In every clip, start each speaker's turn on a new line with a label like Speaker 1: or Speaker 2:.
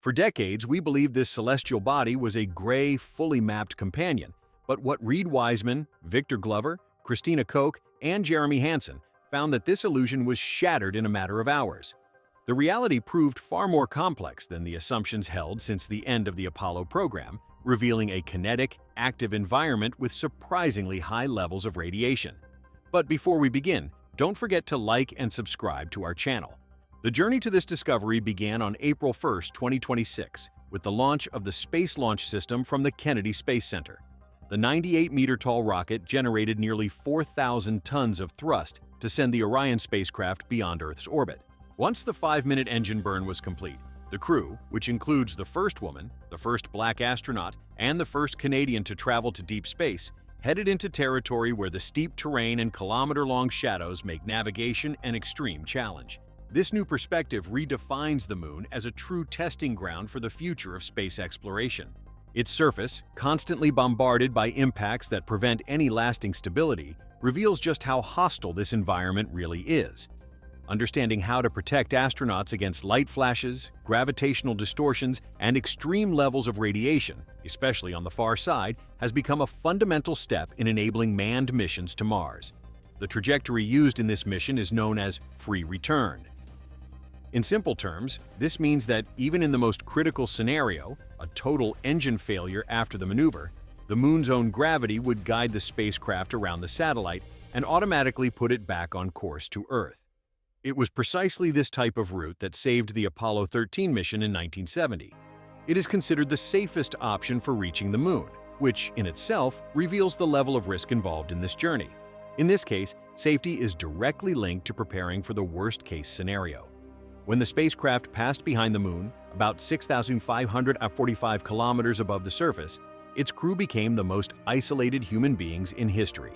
Speaker 1: For decades, we believed this celestial body was a gray, fully mapped companion, but what Reed Wiseman, Victor Glover, Christina Koch, and Jeremy Hansen found that this illusion was shattered in a matter of hours. The reality proved far more complex than the assumptions held since the end of the Apollo program, revealing a kinetic, active environment with surprisingly high levels of radiation. But before we begin, don't forget to like and subscribe to our channel. The journey to this discovery began on April 1, 2026, with the launch of the Space Launch System from the Kennedy Space Center. The 98-meter-tall rocket generated nearly 4,000 tons of thrust to send the Orion spacecraft beyond Earth's orbit. Once the 5-minute engine burn was complete, the crew, which includes the first woman, the first black astronaut, and the first Canadian to travel to deep space, headed into territory where the steep terrain and kilometer-long shadows make navigation an extreme challenge. This new perspective redefines the Moon as a true testing ground for the future of space exploration. Its surface, constantly bombarded by impacts that prevent any lasting stability, reveals just how hostile this environment really is. Understanding how to protect astronauts against light flashes, gravitational distortions, and extreme levels of radiation, especially on the far side, has become a fundamental step in enabling manned missions to Mars. The trajectory used in this mission is known as free return. In simple terms, this means that even in the most critical scenario, a total engine failure after the maneuver, the Moon's own gravity would guide the spacecraft around the satellite and automatically put it back on course to Earth. It was precisely this type of route that saved the Apollo 13 mission in 1970. It is considered the safest option for reaching the Moon, which in itself reveals the level of risk involved in this journey. In this case, safety is directly linked to preparing for the worst-case scenario. When the spacecraft passed behind the Moon, about 6,545 kilometers above the surface, its crew became the most isolated human beings in history.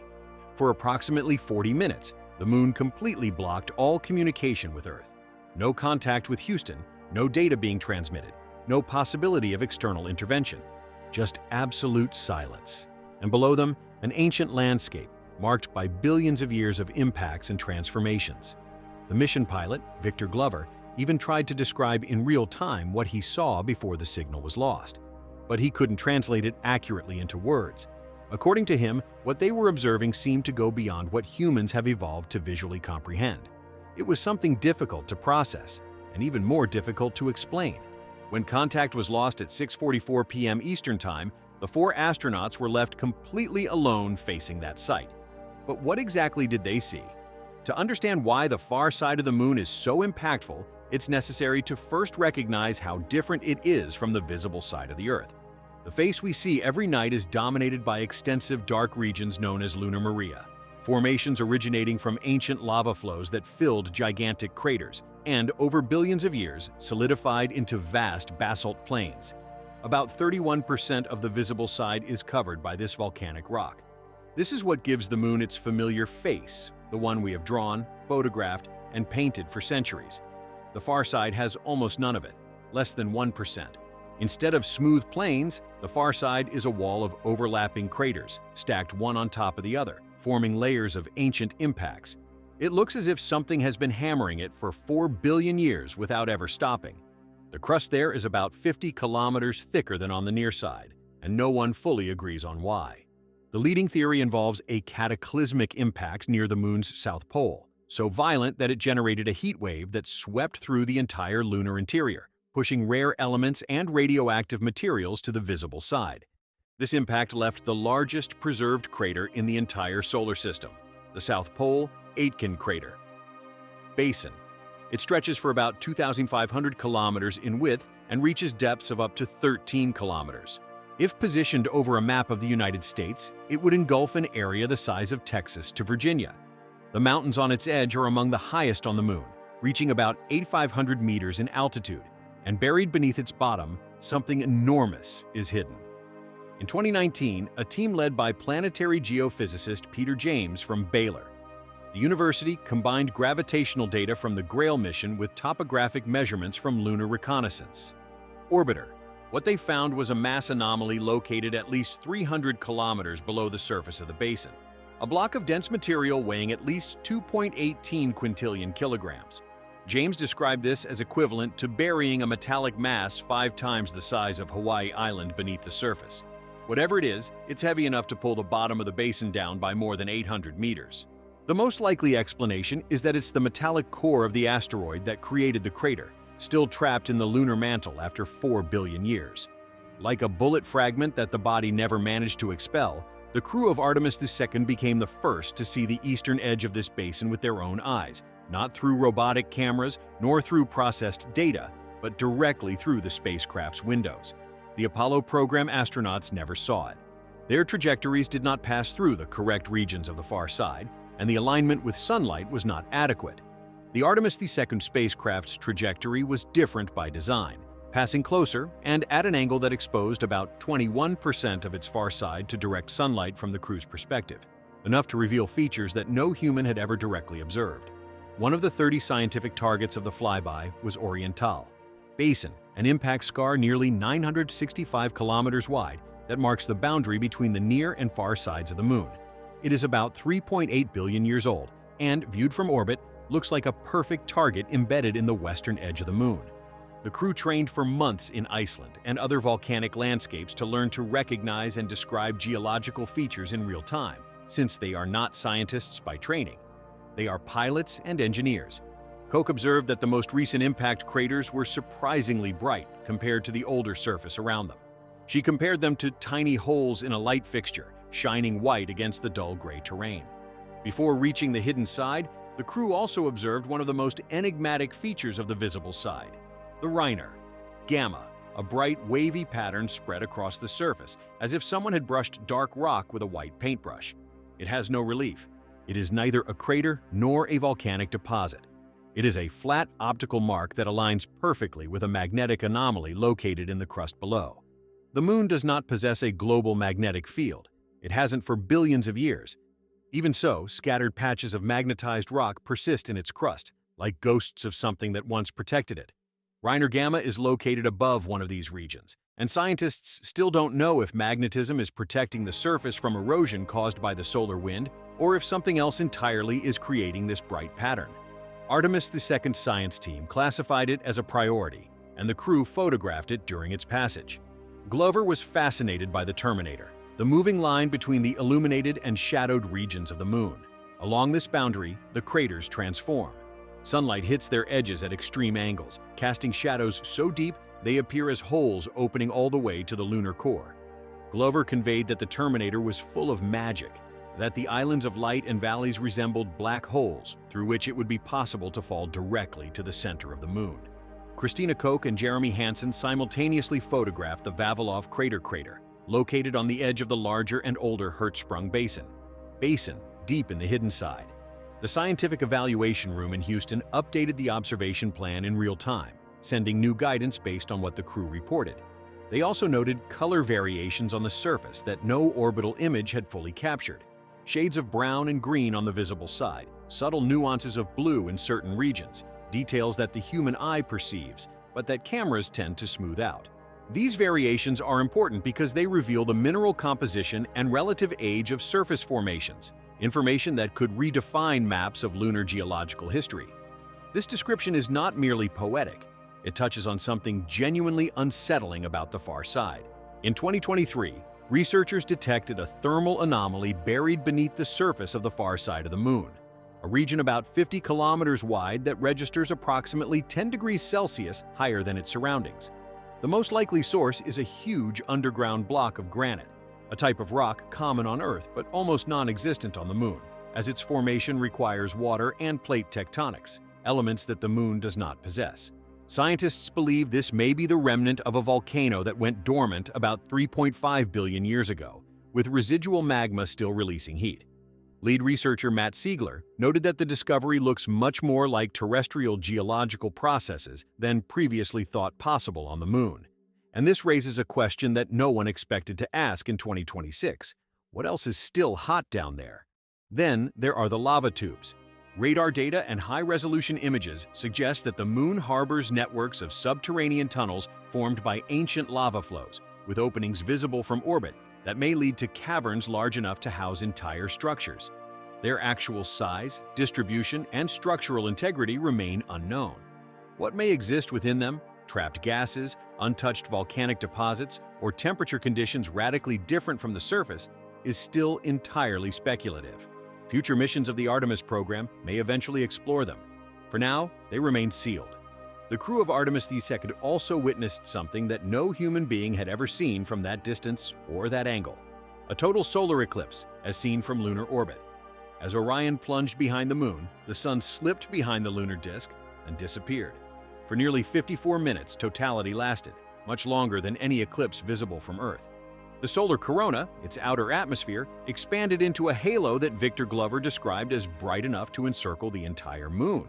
Speaker 1: For approximately 40 minutes, the Moon completely blocked all communication with Earth. No contact with Houston, no data being transmitted, no possibility of external intervention. Just absolute silence. And below them, an ancient landscape marked by billions of years of impacts and transformations. The mission pilot, Victor Glover, even tried to describe in real time what he saw before the signal was lost. But he couldn't translate it accurately into words. According to him, what they were observing seemed to go beyond what humans have evolved to visually comprehend. It was something difficult to process, and even more difficult to explain. When contact was lost at 6:44 p.m. Eastern Time, the 4 astronauts were left completely alone facing that site. But what exactly did they see? To understand why the far side of the Moon is so impactful, it's necessary to first recognize how different it is from the visible side of the Earth. The face we see every night is dominated by extensive dark regions known as lunar maria, formations originating from ancient lava flows that filled gigantic craters and, over billions of years, solidified into vast basalt plains. About 31% of the visible side is covered by this volcanic rock. This is what gives the Moon its familiar face, the one we have drawn, photographed, and painted for centuries. The far side has almost none of it, less than 1%. Instead of smooth plains, the far side is a wall of overlapping craters, stacked one on top of the other, forming layers of ancient impacts. It looks as if something has been hammering it for 4 billion years without ever stopping. The crust there is about 50 kilometers thicker than on the near side, and no one fully agrees on why. The leading theory involves a cataclysmic impact near the Moon's south pole, so violent that it generated a heat wave that swept through the entire lunar interior, pushing rare elements and radioactive materials to the visible side. This impact left the largest preserved crater in the entire solar system, the South Pole Aitken Crater Basin. It stretches for about 2,500 kilometers in width and reaches depths of up to 13 kilometers. If positioned over a map of the United States, it would engulf an area the size of Texas to Virginia. The mountains on its edge are among the highest on the Moon, reaching about 8,500 meters in altitude, and buried beneath its bottom, something enormous is hidden. In 2019, a team led by planetary geophysicist Peter James from Baylor. The university combined gravitational data from the GRAIL mission with topographic measurements from lunar reconnaissance. Orbiter. What they found was a mass anomaly located at least 300 kilometers below the surface of the basin. A block of dense material weighing at least 2.18 quintillion kilograms. James described this as equivalent to burying a metallic mass 5 times the size of Hawaii Island beneath the surface. Whatever it is, it's heavy enough to pull the bottom of the basin down by more than 800 meters. The most likely explanation is that it's the metallic core of the asteroid that created the crater, still trapped in the lunar mantle after 4 billion years. Like a bullet fragment that the body never managed to expel, the crew of Artemis II became the first to see the eastern edge of this basin with their own eyes, not through robotic cameras nor through processed data, but directly through the spacecraft's windows. The Apollo program astronauts never saw it. Their trajectories did not pass through the correct regions of the far side, and the alignment with sunlight was not adequate. The Artemis II spacecraft's trajectory was different by design, passing closer and at an angle that exposed about 21% of its far side to direct sunlight from the crew's perspective, enough to reveal features that no human had ever directly observed. One of the 30 scientific targets of the flyby was Oriental Basin, an impact scar nearly 965 kilometers wide that marks the boundary between the near and far sides of the Moon. It is about 3.8 billion years old and, viewed from orbit, looks like a perfect target embedded in the western edge of the Moon. The crew trained for months in Iceland and other volcanic landscapes to learn to recognize and describe geological features in real time, since they are not scientists by training. They are pilots and engineers. Koch observed that the most recent impact craters were surprisingly bright compared to the older surface around them. She compared them to tiny holes in a light fixture, shining white against the dull gray terrain. Before reaching the hidden side, the crew also observed one of the most enigmatic features of the visible side: the Reiner Gamma, a bright, wavy pattern spread across the surface, as if someone had brushed dark rock with a white paintbrush. It has no relief. It is neither a crater nor a volcanic deposit. It is a flat optical mark that aligns perfectly with a magnetic anomaly located in the crust below. The Moon does not possess a global magnetic field. It hasn't for billions of years. Even so, scattered patches of magnetized rock persist in its crust, like ghosts of something that once protected it. Reiner Gamma is located above one of these regions, and scientists still don't know if magnetism is protecting the surface from erosion caused by the solar wind, or if something else entirely is creating this bright pattern. Artemis II's science team classified it as a priority, and the crew photographed it during its passage. Glover was fascinated by the Terminator, the moving line between the illuminated and shadowed regions of the Moon. Along this boundary, the craters transform. Sunlight hits their edges at extreme angles, casting shadows so deep they appear as holes opening all the way to the lunar core. Glover conveyed that the Terminator was full of magic, that the islands of light and valleys resembled black holes through which it would be possible to fall directly to the center of the Moon. Christina Koch and Jeremy Hansen simultaneously photographed the Vavilov crater, located on the edge of the larger and older Hertzsprung Basin, deep in the hidden side. The Scientific Evaluation Room in Houston updated the observation plan in real time, sending new guidance based on what the crew reported. They also noted color variations on the surface that no orbital image had fully captured. Shades of brown and green on the visible side, subtle nuances of blue in certain regions, details that the human eye perceives, but that cameras tend to smooth out. These variations are important because they reveal the mineral composition and relative age of surface formations, information that could redefine maps of lunar geological history. This description is not merely poetic. It touches on something genuinely unsettling about the far side. In 2023, researchers detected a thermal anomaly buried beneath the surface of the far side of the Moon, a region about 50 kilometers wide that registers approximately 10 degrees Celsius higher than its surroundings. The most likely source is a huge underground block of granite, a type of rock common on Earth but almost non-existent on the Moon, as its formation requires water and plate tectonics, elements that the Moon does not possess. Scientists believe this may be the remnant of a volcano that went dormant about 3.5 billion years ago, with residual magma still releasing heat. Lead researcher Matt Siegler noted that the discovery looks much more like terrestrial geological processes than previously thought possible on the Moon. And this raises a question that no one expected to ask in 2026. What else is still hot down there? Then there are the lava tubes. Radar data and high-resolution images suggest that the Moon harbors networks of subterranean tunnels formed by ancient lava flows, with openings visible from orbit that may lead to caverns large enough to house entire structures. Their actual size, distribution, and structural integrity remain unknown. What may exist within them, trapped gases, untouched volcanic deposits, or temperature conditions radically different from the surface, is still entirely speculative. Future missions of the Artemis program may eventually explore them. For now, they remain sealed. The crew of Artemis II also witnessed something that no human being had ever seen from that distance or that angle: a total solar eclipse, as seen from lunar orbit. As Orion plunged behind the moon, the sun slipped behind the lunar disk and disappeared. For nearly 54 minutes, totality lasted, much longer than any eclipse visible from Earth. The solar corona, its outer atmosphere, expanded into a halo that Victor Glover described as bright enough to encircle the entire moon.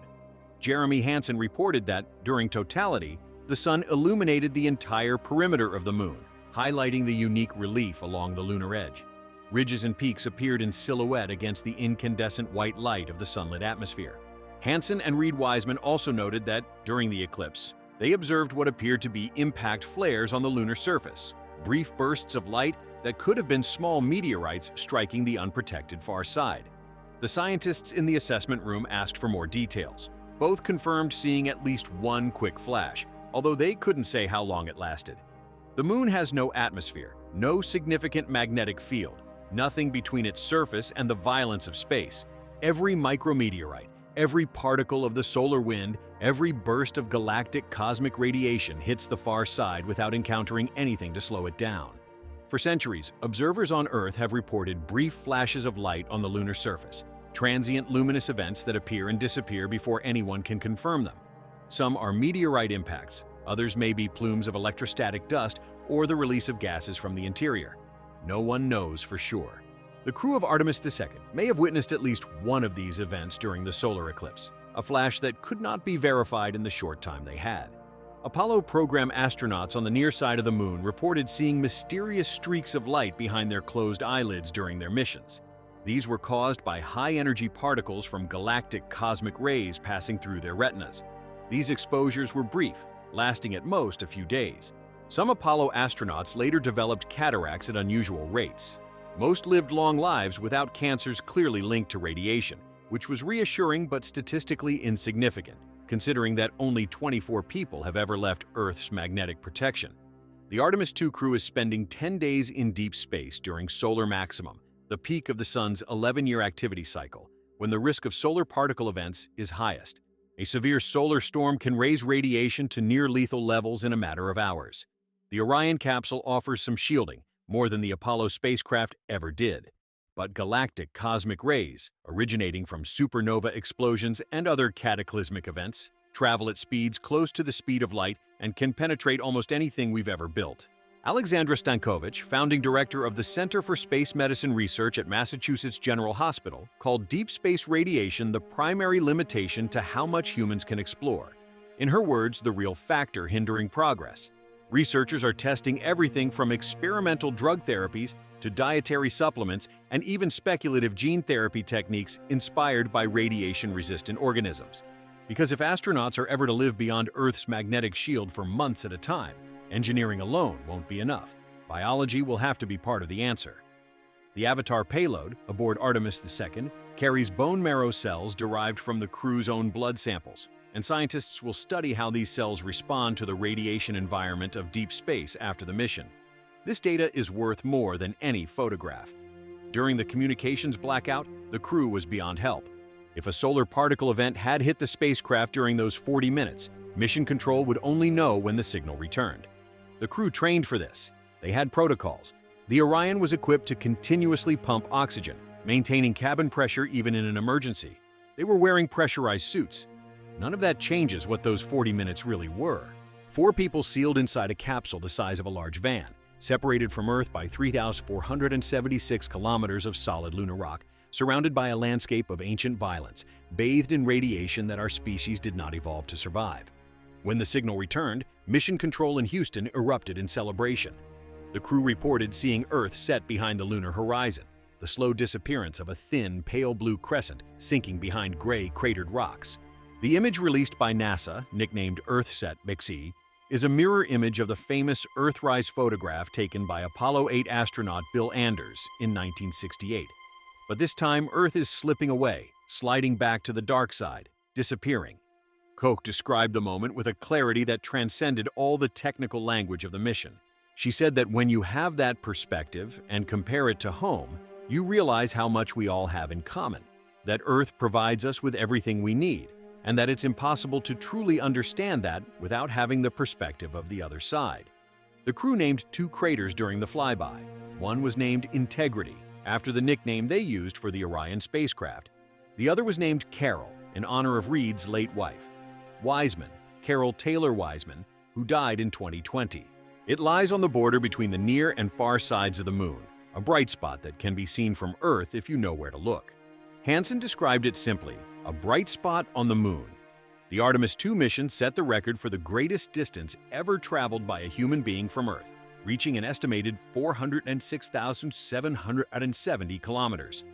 Speaker 1: Jeremy Hansen reported that, during totality, the sun illuminated the entire perimeter of the moon, highlighting the unique relief along the lunar edge. Ridges and peaks appeared in silhouette against the incandescent white light of the sunlit atmosphere. Hansen and Reid Wiseman also noted that, during the eclipse, they observed what appeared to be impact flares on the lunar surface, brief bursts of light that could have been small meteorites striking the unprotected far side. The scientists in the assessment room asked for more details. Both confirmed seeing at least one quick flash, although they couldn't say how long it lasted. The moon has no atmosphere, no significant magnetic field, nothing between its surface and the violence of space. Every micrometeorite, every particle of the solar wind, every burst of galactic cosmic radiation hits the far side without encountering anything to slow it down. For centuries, observers on Earth have reported brief flashes of light on the lunar surface, transient luminous events that appear and disappear before anyone can confirm them. Some are meteorite impacts, others may be plumes of electrostatic dust or the release of gases from the interior. No one knows for sure. The crew of Artemis II may have witnessed at least one of these events during the solar eclipse, a flash that could not be verified in the short time they had. Apollo program astronauts on the near side of the moon reported seeing mysterious streaks of light behind their closed eyelids during their missions. These were caused by high-energy particles from galactic cosmic rays passing through their retinas. These exposures were brief, lasting at most a few days. Some Apollo astronauts later developed cataracts at unusual rates. Most lived long lives without cancers clearly linked to radiation, which was reassuring but statistically insignificant, considering that only 24 people have ever left Earth's magnetic protection. The Artemis II crew is spending 10 days in deep space during solar maximum, the peak of the sun's 11-year activity cycle, when the risk of solar particle events is highest. A severe solar storm can raise radiation to near-lethal levels in a matter of hours. The Orion capsule offers some shielding, more than the Apollo spacecraft ever did. But galactic cosmic rays, originating from supernova explosions and other cataclysmic events, travel at speeds close to the speed of light and can penetrate almost anything we've ever built. Alexandra Stankovic, founding director of the Center for Space Medicine Research at Massachusetts General Hospital, called deep space radiation the primary limitation to how much humans can explore. In her words, the real factor hindering progress. Researchers are testing everything from experimental drug therapies to dietary supplements and even speculative gene therapy techniques inspired by radiation-resistant organisms. Because if astronauts are ever to live beyond Earth's magnetic shield for months at a time, engineering alone won't be enough. Biology will have to be part of the answer. The Avatar payload, aboard Artemis II, carries bone marrow cells derived from the crew's own blood samples, and scientists will study how these cells respond to the radiation environment of deep space after the mission. This data is worth more than any photograph. During the communications blackout, the crew was beyond help. If a solar particle event had hit the spacecraft during those 40 minutes, mission control would only know when the signal returned. The crew trained for this. They had protocols. The Orion was equipped to continuously pump oxygen, maintaining cabin pressure even in an emergency. They were wearing pressurized suits. None of that changes what those 40 minutes really were. 4 people sealed inside a capsule the size of a large van, separated from Earth by 3,476 kilometers of solid lunar rock, surrounded by a landscape of ancient violence, bathed in radiation that our species did not evolve to survive. When the signal returned, mission control in Houston erupted in celebration. The crew reported seeing Earth set behind the lunar horizon, the slow disappearance of a thin, pale blue crescent sinking behind gray, cratered rocks. The image released by NASA, nicknamed EarthSat BixE, is a mirror image of the famous Earthrise photograph taken by Apollo 8 astronaut Bill Anders in 1968. But this time, Earth is slipping away, sliding back to the dark side, disappearing. Koch described the moment with a clarity that transcended all the technical language of the mission. She said that when you have that perspective and compare it to home, you realize how much we all have in common, that Earth provides us with everything we need, and that it's impossible to truly understand that without having the perspective of the other side. The crew named 2 craters during the flyby. One was named Integrity, after the nickname they used for the Orion spacecraft. The other was named Carol, in honor of Reed's late wife. Wiseman, Carol Taylor Wiseman, who died in 2020. It lies on the border between the near and far sides of the Moon, a bright spot that can be seen from Earth if you know where to look. Hansen described it simply, a bright spot on the Moon. The Artemis 2 mission set the record for the greatest distance ever traveled by a human being from Earth, reaching an estimated 406,770 kilometers.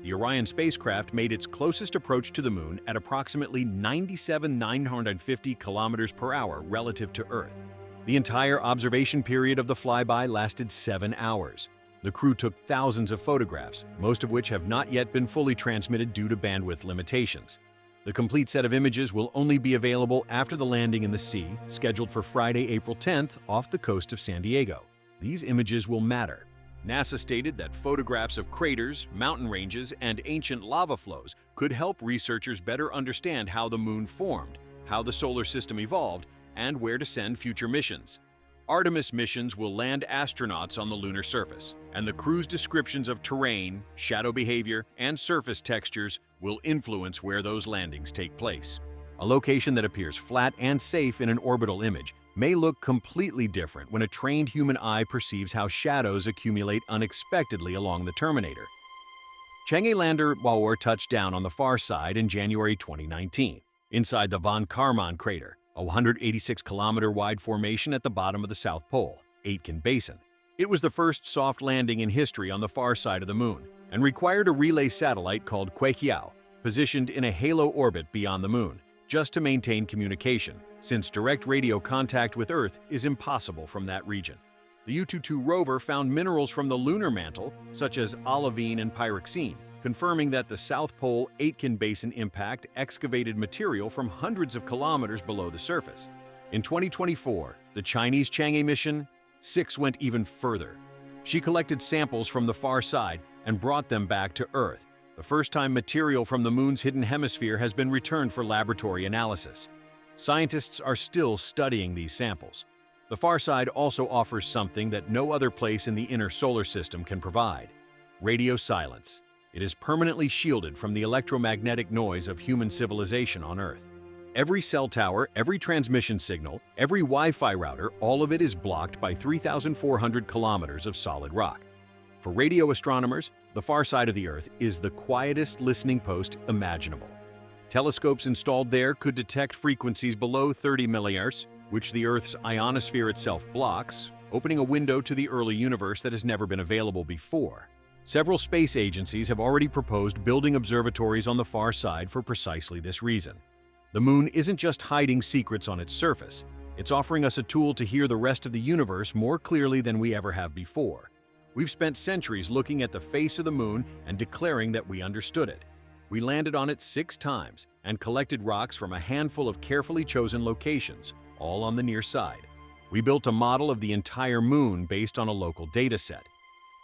Speaker 1: The Orion spacecraft made its closest approach to the Moon at approximately 97,950 kilometers per hour relative to Earth. The entire observation period of the flyby lasted 7 hours. The crew took thousands of photographs, most of which have not yet been fully transmitted due to bandwidth limitations. The complete set of images will only be available after the landing in the sea, scheduled for Friday, April 10th, off the coast of San Diego. These images will matter. NASA stated that photographs of craters, mountain ranges, and ancient lava flows could help researchers better understand how the Moon formed, how the solar system evolved, and where to send future missions. Artemis missions will land astronauts on the lunar surface, and the crew's descriptions of terrain, shadow behavior, and surface textures will influence where those landings take place. A location that appears flat and safe in an orbital image may look completely different when a trained human eye perceives how shadows accumulate unexpectedly along the terminator. Chang'e lander Hwaor touched down on the far side in January 2019, inside the Von Karman crater, a 186-kilometer-wide formation at the bottom of the South Pole, Aitken Basin. It was the first soft landing in history on the far side of the Moon and required a relay satellite called Kuekiao, positioned in a halo orbit beyond the Moon, just to maintain communication, since direct radio contact with Earth is impossible from that region. The Yutu-2 rover found minerals from the lunar mantle, such as olivine and pyroxene, confirming that the South Pole Aitken Basin impact excavated material from hundreds of kilometers below the surface. In 2024, the Chinese Chang'e mission 6 went even further. She collected samples from the far side and brought them back to Earth, the first time material from the Moon's hidden hemisphere has been returned for laboratory analysis. Scientists are still studying these samples. The far side also offers something that no other place in the inner solar system can provide: radio silence. It is permanently shielded from the electromagnetic noise of human civilization on Earth. Every cell tower, every transmission signal, every Wi-Fi router, all of it is blocked by 3,400 kilometers of solid rock. For radio astronomers, the far side of the Earth is the quietest listening post imaginable. Telescopes installed there could detect frequencies below 30 milliamps, which the Earth's ionosphere itself blocks, opening a window to the early universe that has never been available before. Several space agencies have already proposed building observatories on the far side for precisely this reason. The Moon isn't just hiding secrets on its surface, it's offering us a tool to hear the rest of the universe more clearly than we ever have before. We've spent centuries looking at the face of the Moon and declaring that we understood it. We landed on it 6 times and collected rocks from a handful of carefully chosen locations, all on the near side. We built a model of the entire Moon based on a local data set.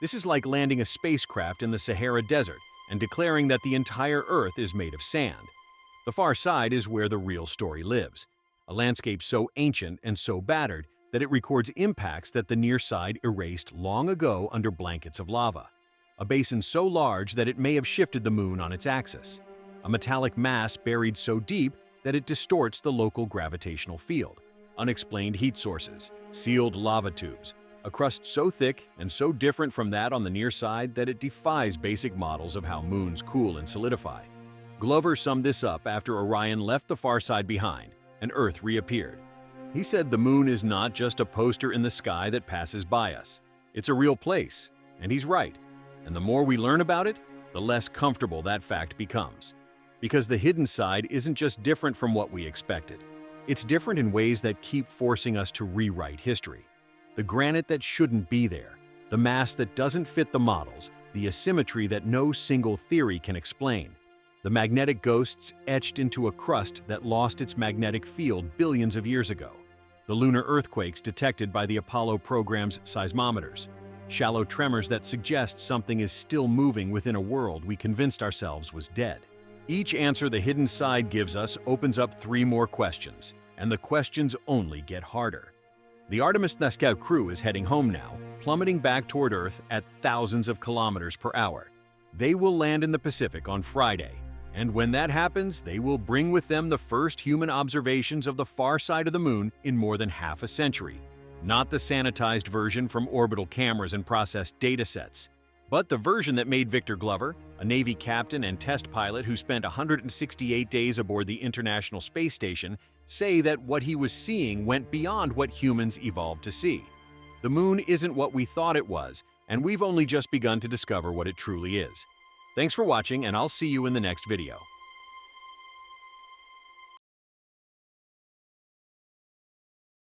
Speaker 1: This is like landing a spacecraft in the Sahara Desert and declaring that the entire Earth is made of sand. The far side is where the real story lives, a landscape so ancient and so battered that it records impacts that the near side erased long ago under blankets of lava. A basin so large that it may have shifted the Moon on its axis. A metallic mass buried so deep that it distorts the local gravitational field. Unexplained heat sources, sealed lava tubes, a crust so thick and so different from that on the near side that it defies basic models of how moons cool and solidify. Glover summed this up after Orion left the far side behind and Earth reappeared. He said the Moon is not just a poster in the sky that passes by us. It's a real place, and he's right. And the more we learn about it, the less comfortable that fact becomes. Because the hidden side isn't just different from what we expected. It's different in ways that keep forcing us to rewrite history. The granite that shouldn't be there, the mass that doesn't fit the models, the asymmetry that no single theory can explain. the magnetic ghosts etched into a crust that lost its magnetic field billions of years ago, the lunar earthquakes detected by the Apollo program's seismometers, shallow tremors that suggest something is still moving within a world we convinced ourselves was dead. Each answer the hidden side gives us opens up 3 more questions, and the questions only get harder. The Artemis scout crew is heading home now, plummeting back toward Earth at thousands of kilometers per hour. They will land in the Pacific on Friday, and when that happens, they will bring with them the first human observations of the far side of the Moon in more than half a century. Not the sanitized version from orbital cameras and processed datasets, but the version that made Victor Glover, a Navy captain and test pilot who spent 168 days aboard the International Space Station, say that what he was seeing went beyond what humans evolved to see. The Moon isn't what we thought it was, and we've only just begun to discover what it truly is. Thanks for watching, and I'll see you in the next video.